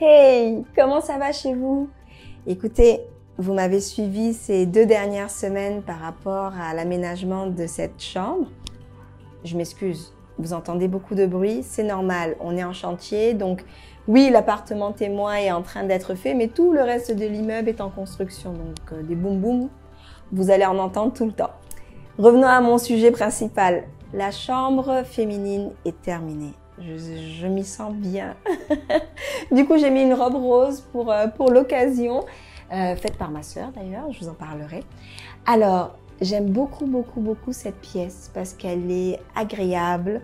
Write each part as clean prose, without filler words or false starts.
Hey, comment ça va chez vous? Écoutez, vous m'avez suivi ces 2 dernières semaines par rapport à l'aménagement de cette chambre. Je m'excuse, vous entendez beaucoup de bruit, c'est normal, on est en chantier, donc oui, l'appartement témoin est en train d'être fait, mais tout le reste de l'immeuble est en construction, donc des boum boum, vous allez en entendre tout le temps. Revenons à mon sujet principal, la chambre féminine est terminée. Je m'y sens bien. Du coup, j'ai mis une robe rose pour l'occasion, faite par ma sœur d'ailleurs, je vous en parlerai. Alors, j'aime beaucoup cette pièce parce qu'elle est agréable,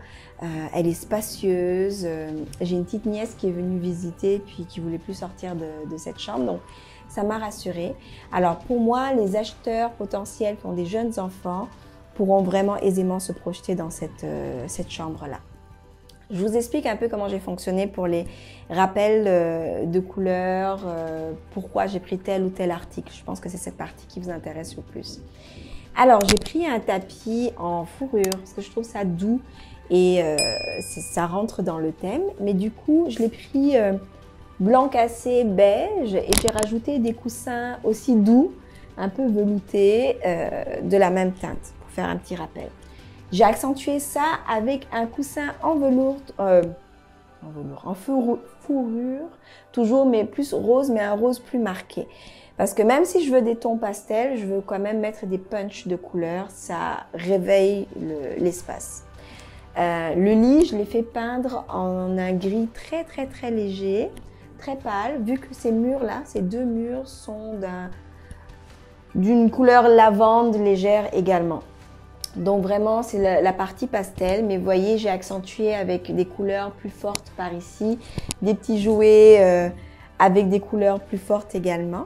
elle est spacieuse. J'ai une petite nièce qui est venue visiter puis qui voulait plus sortir de cette chambre, donc ça m'a rassurée. Alors pour moi, les acheteurs potentiels qui ont des jeunes enfants pourront vraiment aisément se projeter dans cette chambre-là. Je vous explique un peu comment j'ai fonctionné pour les rappels de couleurs, pourquoi j'ai pris tel ou tel article. Je pense que c'est cette partie qui vous intéresse le plus. Alors, j'ai pris un tapis en fourrure parce que je trouve ça doux et ça rentre dans le thème. Mais du coup, je l'ai pris blanc cassé beige et j'ai rajouté des coussins aussi doux, un peu veloutés, de la même teinte pour faire un petit rappel. J'ai accentué ça avec un coussin en velours, en fourrure, toujours, mais plus rose, mais un rose plus marqué. Parce que même si je veux des tons pastels, je veux quand même mettre des punchs de couleurs, ça réveille l'espace. Le lit, je l'ai fait peindre en un gris très léger, très pâle, vu que ces murs-là, ces 2 murs sont d'une couleur lavande légère également. Donc vraiment, c'est la partie pastel, mais vous voyez, j'ai accentué avec des couleurs plus fortes par ici, des petits jouets avec des couleurs plus fortes également.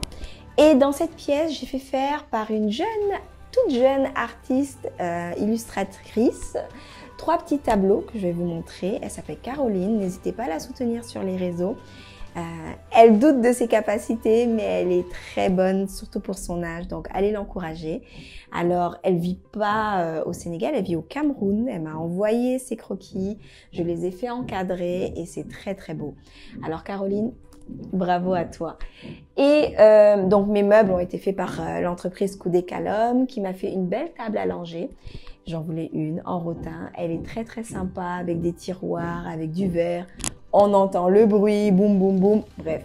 Et dans cette pièce, j'ai fait faire par une toute jeune artiste illustratrice, 3 petits tableaux que je vais vous montrer. Elle s'appelle Caroline, n'hésitez pas à la soutenir sur les réseaux. Elle doute de ses capacités, mais elle est très bonne, surtout pour son âge, donc allez l'encourager. Alors, elle vit pas au Sénégal, elle vit au Cameroun. Elle m'a envoyé ses croquis, je les ai fait encadrer et c'est très beau. Alors Caroline, bravo à toi. Et donc mes meubles ont été faits par l'entreprise Coudé Calum qui m'a fait une belle table à langer. J'en voulais une en rotin. Elle est très sympa avec des tiroirs, avec du verre. On entend le bruit, boum boum boum, bref.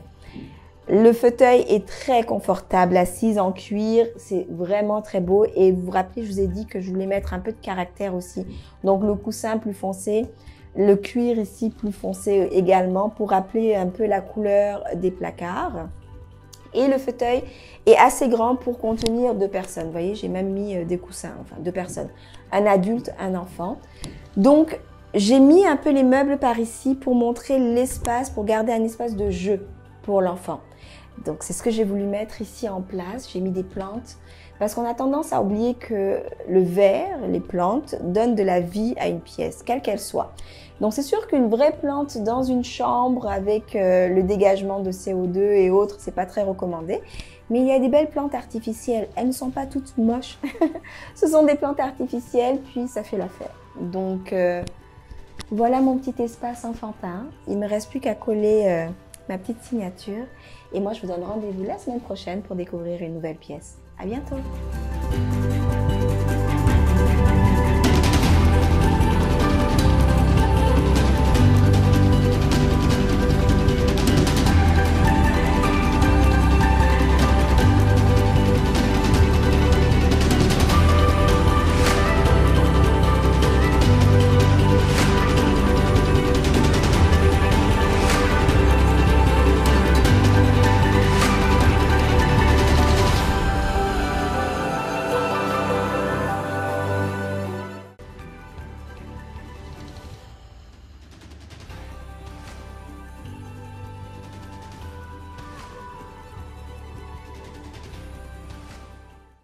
Le fauteuil est très confortable, assise en cuir, c'est vraiment très beau. Et vous vous rappelez, je vous ai dit que je voulais mettre un peu de caractère aussi. Donc le coussin plus foncé, le cuir ici plus foncé également pour rappeler un peu la couleur des placards. Et le fauteuil est assez grand pour contenir 2 personnes. Vous voyez, j'ai même mis des coussins, enfin 2 personnes. Un adulte, un enfant. Donc, j'ai mis un peu les meubles par ici pour montrer l'espace, pour garder un espace de jeu pour l'enfant. Donc, c'est ce que j'ai voulu mettre ici en place. J'ai mis des plantes parce qu'on a tendance à oublier que le verre, les plantes, donnent de la vie à une pièce, quelle qu'elle soit. Donc, c'est sûr qu'une vraie plante dans une chambre avec le dégagement de CO2 et autres, c'est pas très recommandé. Mais il y a des belles plantes artificielles. Elles ne sont pas toutes moches. Ce sont des plantes artificielles, puis ça fait l'affaire. Donc, voilà mon petit espace enfantin. Il me reste plus qu'à coller ma petite signature. Et moi, je vous donne rendez-vous la semaine prochaine pour découvrir une nouvelle pièce. À bientôt!